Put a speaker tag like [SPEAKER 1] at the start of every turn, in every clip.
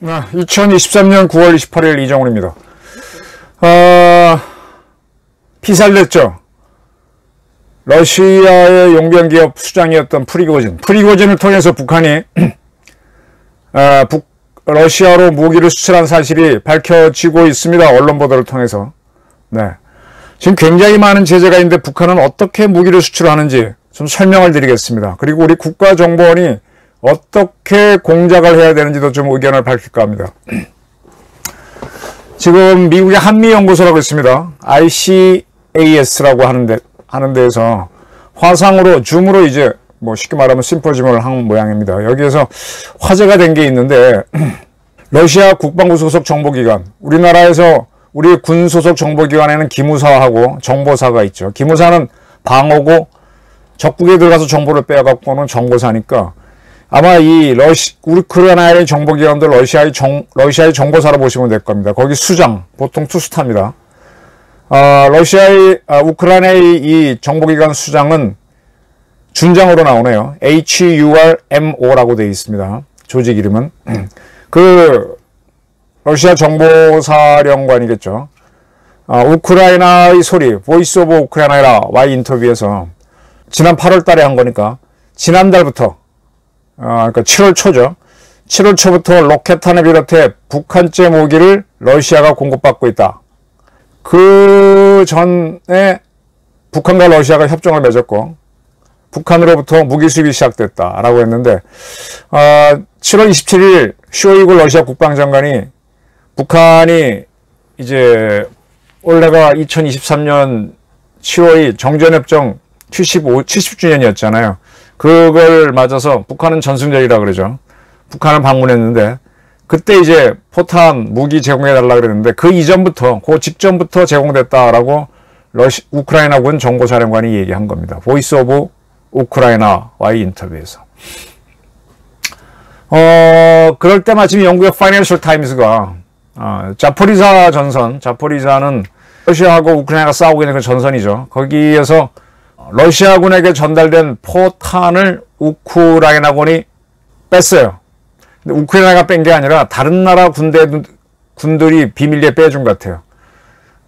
[SPEAKER 1] 2023년 9월 28일 이정훈입니다. 피살됐죠. 러시아의 용병기업 수장이었던 프리고진을 통해서 북한이 러시아로 무기를 수출한 사실이 밝혀지고 있습니다. 언론 보도를 통해서. 네. 지금 굉장히 많은 제재가 있는데 북한은 어떻게 무기를 수출하는지 좀 설명을 드리겠습니다. 그리고 우리 국가정보원이 어떻게 공작을 해야 되는지도 좀 의견을 밝힐까 합니다. 지금 미국의 한미연구소라고 있습니다. ICAS라고 하는 데에서 화상으로, 줌으로 이제 뭐 쉽게 말하면 심포지엄을 한 모양입니다. 여기에서 화제가 된 게 있는데, 러시아 국방부 소속 정보기관, 우리나라에서 우리 군 소속 정보기관에는 기무사하고 정보사가 있죠. 기무사는 방어고 적국에 들어가서 정보를 빼앗고는 정보사니까 아마 이 우크라이나의 정보기관들 러시아의 정보사로 보시면 될 겁니다. 거기 수장, 보통 투스타입니다. 우크라이나의 이 정보기관 수장은 준장으로 나오네요. HURMO라고 되어 있습니다. 조직 이름은. 러시아 정보사령관이겠죠. 우크라이나의 소리, 보이스 오브 우크라이나와 인터뷰에서 지난 8월 달에 한 거니까 지난달부터 그러니까 7월 초죠. 7월 초부터 로켓탄을 비롯해 북한제 무기를 러시아가 공급받고 있다. 그 전에 북한과 러시아가 협정을 맺었고 북한으로부터 무기 수입이 시작됐다라고 했는데 7월 27일 쇼이구 러시아 국방장관이 북한이 이제 올해가 2023년 7월이 정전협정 70주년이었잖아요. 그걸 맞아서 북한은 전승절이라 그러죠. 북한을 방문했는데 그때 이제 포탄 무기 제공해달라 그랬는데 그 이전부터, 그 직전부터 제공됐다라고 우크라이나군 정보사령관이 얘기한 겁니다. 보이스 오브 우크라이나와의 인터뷰에서. 그럴 때 마침 영국의 파이낸셜 타임스가 자포리자는 러시아하고 우크라이나가 싸우고 있는 그 전선이죠. 거기에서 러시아군에게 전달된 포탄을 우크라이나군이 뺐어요. 근데 우크라이나가 뺀 게 아니라 다른 나라 군들이 비밀리에 빼준 것 같아요.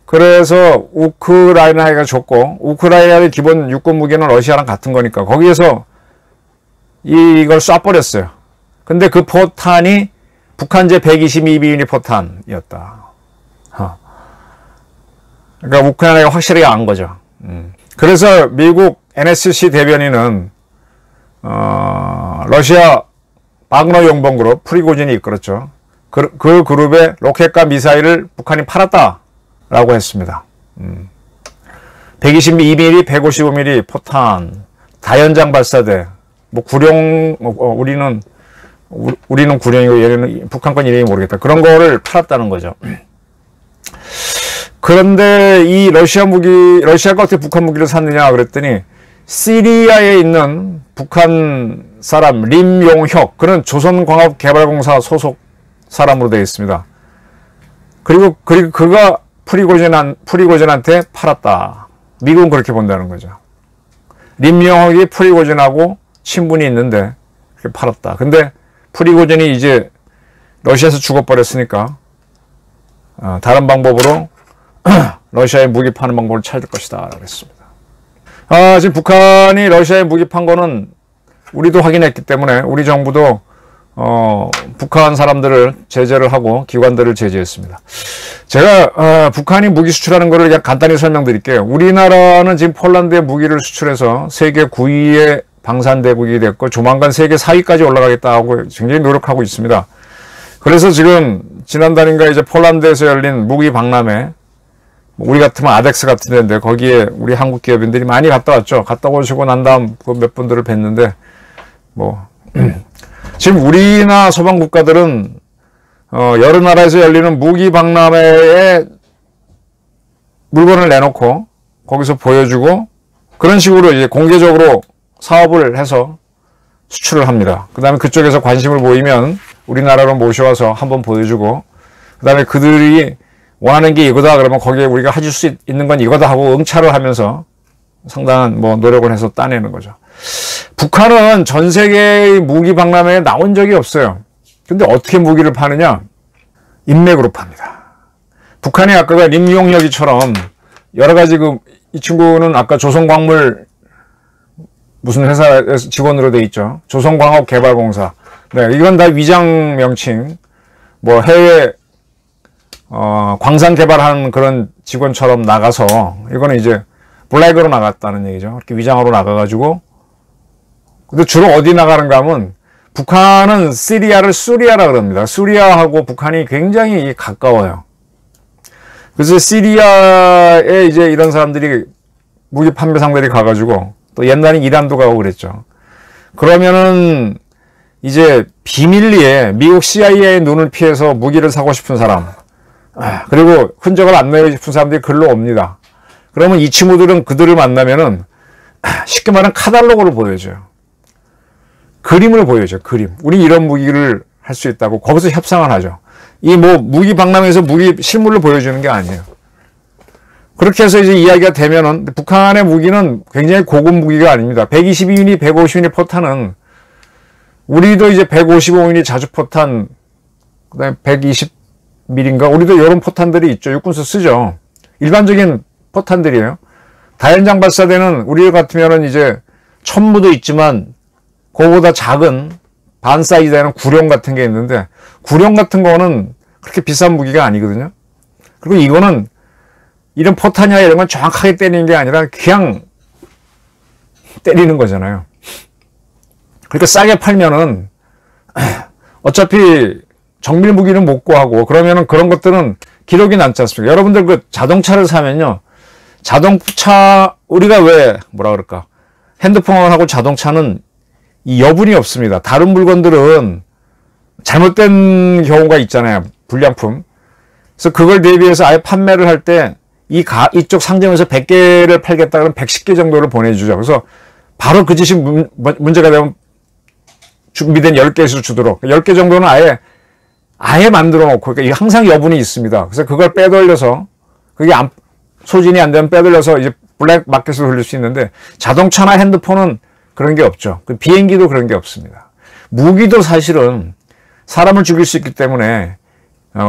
[SPEAKER 1] 그래서 우크라이나가 줬고 우크라이나의 기본 육군 무기는 러시아랑 같은 거니까 거기에서 이걸 쏴버렸어요. 근데 그 포탄이 북한제 122mm 포탄이었다. 그러니까 우크라이나가 확실하게 안 거죠. 그래서 미국 NSC 대변인은 러시아 바그너 용병 그룹 프리고진이 이끌었죠. 그 그룹의 로켓과 미사일을 북한이 팔았다라고 했습니다. 122mm, 155mm 포탄, 다연장 발사대, 뭐 구룡, 우리는 구룡이고 얘는 북한권 이름이 모르겠다. 그런 거를 팔았다는 거죠. 그런데 이 러시아가 어떻게 북한 무기를 샀느냐 그랬더니 시리아에 있는 북한 사람 림용혁, 그는 조선광업개발공사 소속 사람으로 되어 있습니다. 그리고 그가 프리고진한테 팔았다. 미국은 그렇게 본다는 거죠. 림용혁이 프리고진하고 친분이 있는데 그렇게 팔았다. 근데 프리고진이 이제 러시아에서 죽어버렸으니까 다른 방법으로 러시아에 무기 파는 방법을 찾을 것이다 라고 했습니다. 지금 북한이 러시아에 무기 판 거는 우리도 확인했기 때문에 우리 정부도 북한 사람들을 제재를 하고 기관들을 제재했습니다. 제가 북한이 무기 수출하는 거를 그냥 간단히 설명드릴게요. 우리나라는 지금 폴란드에 무기를 수출해서 세계 9위의 방산대국이 됐고 조만간 세계 4위까지 올라가겠다고 굉장히 노력하고 있습니다. 그래서 지금 지난달인가 이제 폴란드에서 열린 무기 박람회, 우리 같으면 아덱스 같은 데인데 거기에 우리 한국 기업인들이 많이 갔다 왔죠. 갔다 오시고 난 다음 그 몇 분들을 뵀는데 지금 우리나 서방 국가들은 여러 나라에서 열리는 무기 박람회에 물건을 내놓고 거기서 보여주고 그런 식으로 이제 공개적으로 사업을 해서 수출을 합니다. 그 다음에 그쪽에서 관심을 보이면 우리나라로 모셔와서 한번 보여주고 그 다음에 그들이 원하는 게 이거다 그러면 거기에 우리가 해줄 수 있는 건 이거다 하고 응찰을 하면서 상당한 뭐 노력을 해서 따내는 거죠. 북한은 전 세계의 무기 박람회에 나온 적이 없어요. 근데 어떻게 무기를 파느냐? 인맥으로 팝니다. 북한이 아까 림용혁이처럼 여러 가지 이 친구는 아까 조선광물 무슨 회사에서 직원으로 돼 있죠. 조선광업개발공사. 네, 이건 다 위장 명칭. 뭐 해외 광산 개발하는 그런 직원처럼 나가서 이거는 이제 블랙으로 나갔다는 얘기죠. 이렇게 위장으로 나가가지고. 근데 주로 어디 나가는가 하면 북한은 시리아를 수리아라 그럽니다. 수리아하고 북한이 굉장히 가까워요. 그래서 시리아에 이제 이런 사람들이 무기 판매상들이 가가지고 또 옛날에 이란도 가고 그랬죠. 그러면은 이제 비밀리에 미국 CIA의 눈을 피해서 무기를 사고 싶은 사람, 그리고 흔적을 안 내고 싶은 사람들이 글로 옵니다. 그러면 이 친구들은 그들을 만나면은 쉽게 말하면 카탈로그를 보여줘요. 그림을 보여줘요. 그림. 우리 이런 무기를 할 수 있다고 거기서 협상을 하죠. 이 뭐 무기 박람회에서 무기 실물을 보여주는 게 아니에요. 그렇게 해서 이제 이야기가 되면은 북한의 무기는 굉장히 고급 무기가 아닙니다. 122mm, 150mm 포탄은 우리도 이제 155mm 자주포탄, 그다음에 120mm인가 우리도 이런 포탄들이 있죠. 육군에서 쓰죠. 일반적인 포탄들이에요. 다연장 발사대는 우리 같으면은 이제 천무도 있지만 그거보다 작은 반 사이즈 되는 구룡 같은 게 있는데 구룡 같은 거는 그렇게 비싼 무기가 아니거든요. 그리고 이거는 이런 포탄이나 이런 건 정확하게 때리는 게 아니라 그냥 때리는 거잖아요. 그러니까 싸게 팔면은 어차피 정밀 무기는 못 구하고 그러면은 그런 것들은 기록이 남지 않습니까? 여러분들 그 자동차를 사면요. 자동차 우리가 왜 뭐라 그럴까? 핸드폰하고 자동차는 이 여분이 없습니다. 다른 물건들은 잘못된 경우가 있잖아요. 불량품. 그래서 그걸 대비해서 아예 판매를 할 때 이쪽 상점에서 100개를 팔겠다 그러면 110개 정도를 보내주죠. 그래서 바로 그 짓이 문제가 되면 준비된 10개에서 주도록 10개 정도는 아예 만들어 놓고 그러니까 항상 여분이 있습니다. 그래서 그걸 빼돌려서 그게 소진이 안 되면 빼돌려서 이제 블랙 마켓으로 돌릴 수 있는데 자동차나 핸드폰은 그런 게 없죠. 비행기도 그런 게 없습니다. 무기도 사실은 사람을 죽일 수 있기 때문에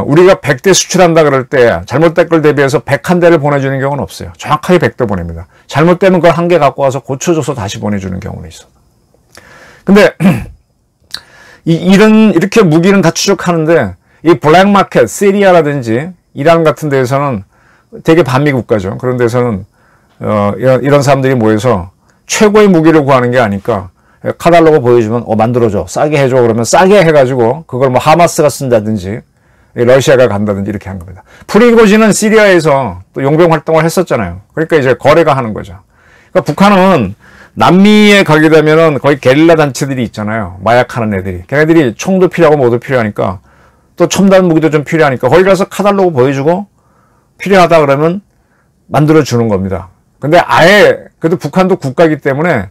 [SPEAKER 1] 우리가 100대 수출한다 그럴 때 잘못된 걸 대비해서 101대를 보내주는 경우는 없어요. 정확하게 100대 보냅니다. 잘못되면 그걸 한 개 갖고 와서 고쳐줘서 다시 보내주는 경우는 있어. 근데 이렇게 무기는 다 추적하는데 이 블랙마켓, 시리아라든지 이란 같은 데에서는 되게 반미 국가죠. 그런 데서는 이런 사람들이 모여서 최고의 무기를 구하는 게 아니까 카탈로그 보여주면 만들어줘 싸게 해줘 그러면 싸게 해가지고 그걸 뭐 하마스가 쓴다든지 러시아가 간다든지 이렇게 한 겁니다. 프리고진은 시리아에서 또 용병 활동을 했었잖아요. 그러니까 이제 거래가 하는 거죠. 그러니까 북한은 남미에 가게 되면은 거의 게릴라 단체들이 있잖아요. 마약하는 애들이. 걔네들이 총도 필요하고 뭐도 필요하니까 또 첨단 무기도 좀 필요하니까 거기 가서 카탈로그 보여주고 필요하다 그러면 만들어주는 겁니다. 근데 그래도 북한도 국가이기 때문에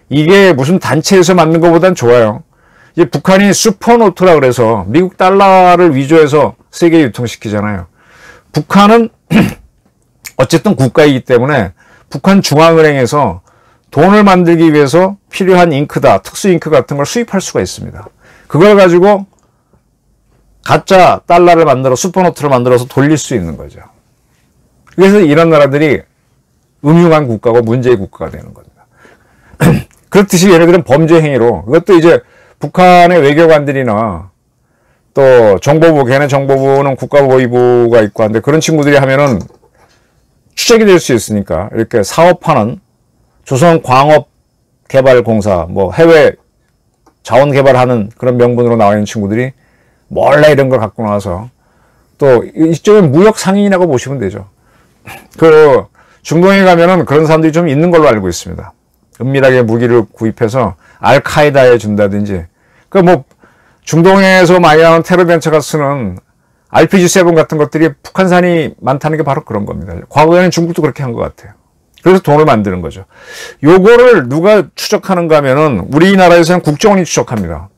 [SPEAKER 1] 이게 무슨 단체에서 만든 것보단 좋아요. 이제 북한이 슈퍼노트라 그래서 미국 달러를 위조해서 세계에 유통시키잖아요. 북한은 어쨌든 국가이기 때문에 북한 중앙은행에서 돈을 만들기 위해서 필요한 잉크다, 특수 잉크 같은 걸 수입할 수가 있습니다. 그걸 가지고 가짜 달러를 만들어 슈퍼노트를 만들어서 돌릴 수 있는 거죠. 그래서 이런 나라들이 음흉한 국가고 문제의 국가가 되는 겁니다. 그렇듯이 얘네들은 범죄 행위로 그것도 이제 북한의 외교관들이나 또 정보부, 걔네 정보부는 국가보위부가 있고 한데 그런 친구들이 하면은 추적이 될 수 있으니까 이렇게 사업하는 조선광업개발공사 뭐 해외 자원 개발하는 그런 명분으로 나와 있는 친구들이 몰래 이런 걸 갖고 나와서 또 이쪽은 무역 상인이라고 보시면 되죠. 중동에 가면은 그런 사람들이 좀 있는 걸로 알고 있습니다. 은밀하게 무기를 구입해서 알카에다에 준다든지. 중동에서 많이 나오는 테러 단체가 쓰는 RPG-7 같은 것들이 북한산이 많다는 게 바로 그런 겁니다. 과거에는 중국도 그렇게 한 것 같아요. 그래서 돈을 만드는 거죠. 요거를 누가 추적하는가 하면은 우리나라에서는 국정원이 추적합니다.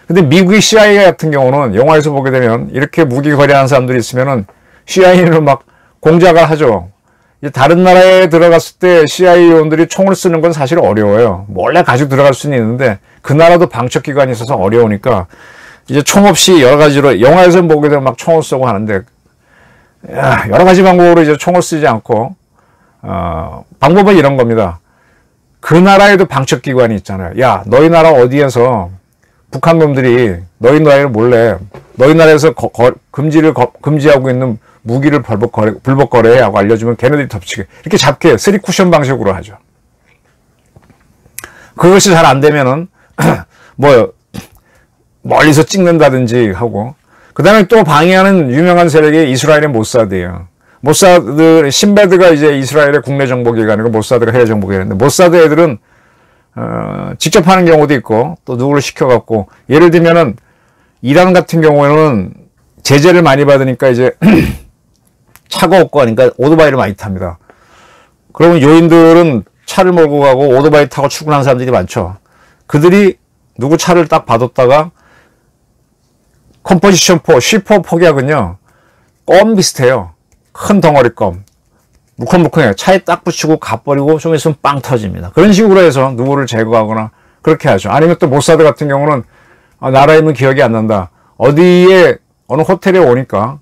[SPEAKER 1] 근데 미국의 CIA 같은 경우는 영화에서 보게 되면 이렇게 무기 거래하는 사람들이 있으면은 CIA는 막 공작을 하죠. 다른 나라에 들어갔을 때 CIA 요원들이 총을 쓰는 건 사실 어려워요. 몰래 가지고 들어갈 수는 있는데 그 나라도 방첩기관이 있어서 어려우니까 이제 총 없이 여러 가지로 영화에서 보게 되면 막 총을 쏘고 하는데 여러 가지 방법으로 이제 총을 쓰지 않고 방법은 이런 겁니다. 그 나라에도 방첩기관이 있잖아요. 야, 너희 나라 어디에서 북한 놈들이 너희 나라를 몰래 너희 나라에서 금지하고 있는 무기를 불법 거래하고 알려주면 걔네들이 덮치게 이렇게 잡게 3쿠션 방식으로 하죠. 그것이 잘 안 되면은 뭐 멀리서 찍는다든지 하고 그 다음에 또 방해하는 유명한 세력이 이스라엘의 모사드예요. 모사드 신베드가 이제 이스라엘의 국내 정보기관이고 모사드가 해외 정보기관인데 모사드 애들은 직접 하는 경우도 있고 또 누구를 시켜갖고 예를 들면은 이란 같은 경우에는 제재를 많이 받으니까 이제 차가 없고 하니까 오토바이를 많이 탑니다. 그러면 요인들은 차를 몰고 가고 오토바이 타고 출근하는 사람들이 많죠. 그들이 누구 차를 딱 봐뒀다가 컴포지션 4, C4 폭약은요 껌 비슷해요. 큰 덩어리 껌 무컹무컹해요. 차에 딱 붙이고 가버리고 좀 있으면 빵 터집니다. 그런 식으로 해서 누구를 제거하거나 그렇게 하죠. 아니면 또 모사드 같은 경우는 나라 이름은 기억이 안 난다. 어디에 어느 호텔에 오니까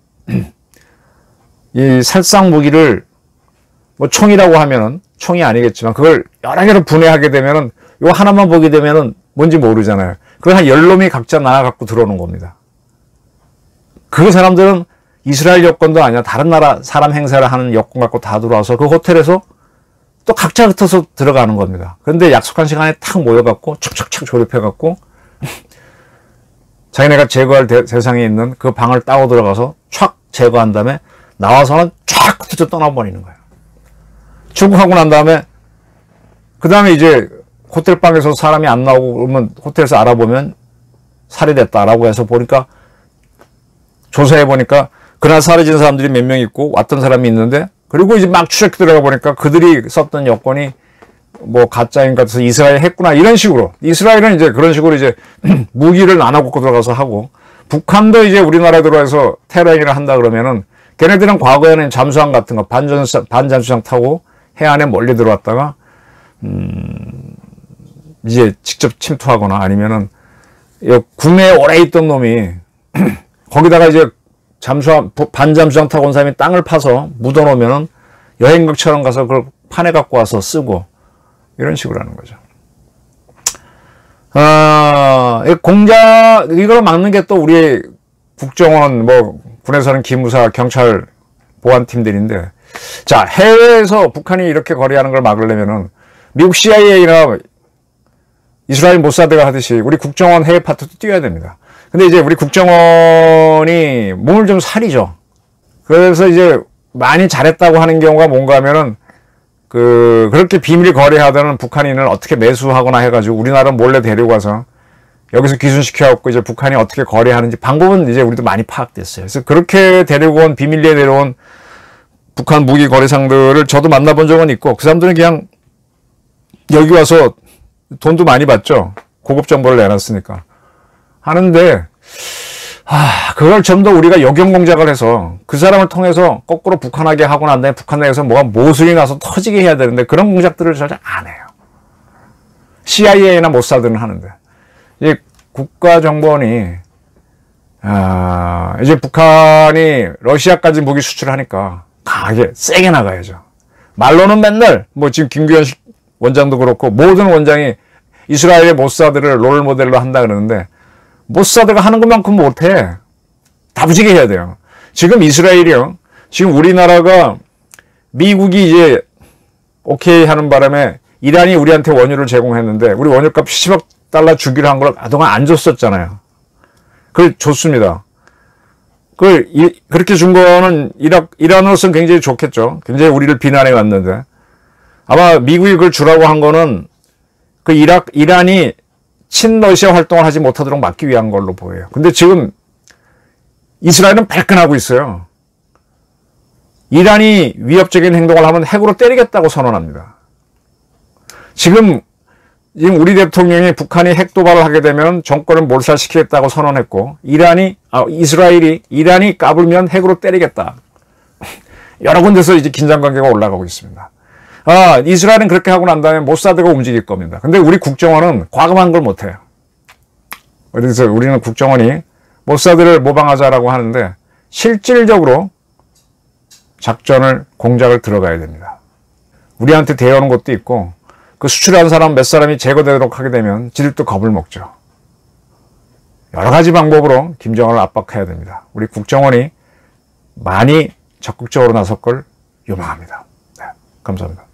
[SPEAKER 1] 이 살상 무기를 뭐 총이라고 하면은 총이 아니겠지만 그걸 여러 개로 분해하게 되면은 이거 하나만 보게 되면은 뭔지 모르잖아요. 그걸 한 10놈이 각자 나눠 갖고 들어오는 겁니다. 그 사람들은 이스라엘 여권도 아니야. 다른 나라 사람 행사를 하는 여권 갖고 다 들어와서 그 호텔에서 또 각자 흩어서 들어가는 겁니다. 그런데 약속한 시간에 탁 모여갖고 척척척 조립해갖고 자기네가 제거할 대상에 있는 그 방을 따고 들어가서 촥 제거한 다음에 나와서는 쫙 흩어져 떠나버리는 거예요. 출국하고 난 다음에 그 다음에 이제 호텔방에서 사람이 안 나오고 그러면 호텔에서 알아보면 살해됐다라고 해서 보니까 조사해 보니까 그날 사라진 사람들이 몇 명 있고 왔던 사람이 있는데 그리고 이제 막 추적 들어가 보니까 그들이 썼던 여권이 뭐 가짜인 것 같아서 이스라엘 했구나 이런 식으로 이스라엘은 이제 그런 식으로 이제 무기를 나눠 갖고 들어가서 하고 북한도 이제 우리나라에 들어와서 테러 행위를 한다 그러면은 걔네들은 과거에는 잠수함 같은 거 반잠수함 타고 해안에 멀리 들어왔다가 이제 직접 침투하거나 아니면은 국내에 오래 있던 놈이 거기다가 이제 반잠수함 타고 온 사람이 땅을 파서 묻어놓으면은 여행객처럼 가서 그걸 판에 갖고 와서 쓰고 이런 식으로 하는 거죠. 이걸 막는 게 또 우리 국정원, 뭐, 군에서는 기무사, 경찰, 보안팀들인데, 자, 해외에서 북한이 이렇게 거래하는 걸 막으려면은 미국 CIA나 이스라엘 모사드가 하듯이 우리 국정원 해외 파트도 뛰어야 됩니다. 근데 이제 우리 국정원이 몸을 좀 사리죠. 그래서 이제 많이 잘했다고 하는 경우가 뭔가 하면은 그렇게 비밀 거래하다는 북한인을 어떻게 매수하거나 해가지고 우리나라 몰래 데려가서 여기서 귀순시켜갖고 이제 북한이 어떻게 거래하는지 방법은 이제 우리도 많이 파악됐어요. 그래서 그렇게 데려온, 비밀리에 데려온 북한 무기 거래상들을 저도 만나본 적은 있고 그 사람들은 그냥 여기 와서 돈도 많이 받죠. 고급 정보를 내놨으니까. 하는데, 그걸 좀 더 우리가 역영 공작을 해서 그 사람을 통해서 거꾸로 북한하게 하고 난 다음에 북한 내에서 뭐가 모순이 나서 터지게 해야 되는데 그런 공작들을 전혀 안 해요. CIA나 모사드는 하는데. 이제 국가정보원이, 이제 북한이 러시아까지 무기 수출하니까 강하게, 세게 나가야죠. 말로는 맨날, 뭐 지금 김규현 원장도 그렇고 모든 원장이 이스라엘의 모사드를 롤 모델로 한다 그러는데 모사드가 하는 것만큼 못해. 다부지게 해야 돼요. 지금 이스라엘이요. 지금 우리나라가 미국이 이제 오케이 하는 바람에 이란이 우리한테 원유를 제공했는데 우리 원유값 10억 달러 주기로 한 걸 그동안 안 줬었잖아요. 그걸 줬습니다. 그렇게 준 거는 이란으로서는 굉장히 좋겠죠. 굉장히 우리를 비난해 왔는데 아마 미국이 그걸 주라고 한 거는 이란이 친러시아 활동을 하지 못하도록 막기 위한 걸로 보여요. 근데 지금 이스라엘은 발끈하고 있어요. 이란이 위협적인 행동을 하면 핵으로 때리겠다고 선언합니다. 지금 우리 대통령이 북한이 핵 도발을 하게 되면 정권을 몰살시키겠다고 선언했고 이란이 까불면 핵으로 때리겠다. 여러 군데서 이제 긴장 관계가 올라가고 있습니다. 이스라엘은 그렇게 하고 난 다음에 모사드가 움직일 겁니다. 근데 우리 국정원은 과감한 걸 못해요. 그래서 우리는 국정원이 모사드를 모방하자라고 하는데 실질적으로 작전을, 공작을 들어가야 됩니다. 우리한테 대여하는 것도 있고 그 수출한 사람 몇 사람이 제거되도록 하게 되면 지들도 겁을 먹죠. 여러 가지 방법으로 김정은을 압박해야 됩니다. 우리 국정원이 많이 적극적으로 나설 걸 요망합니다. 네, 감사합니다.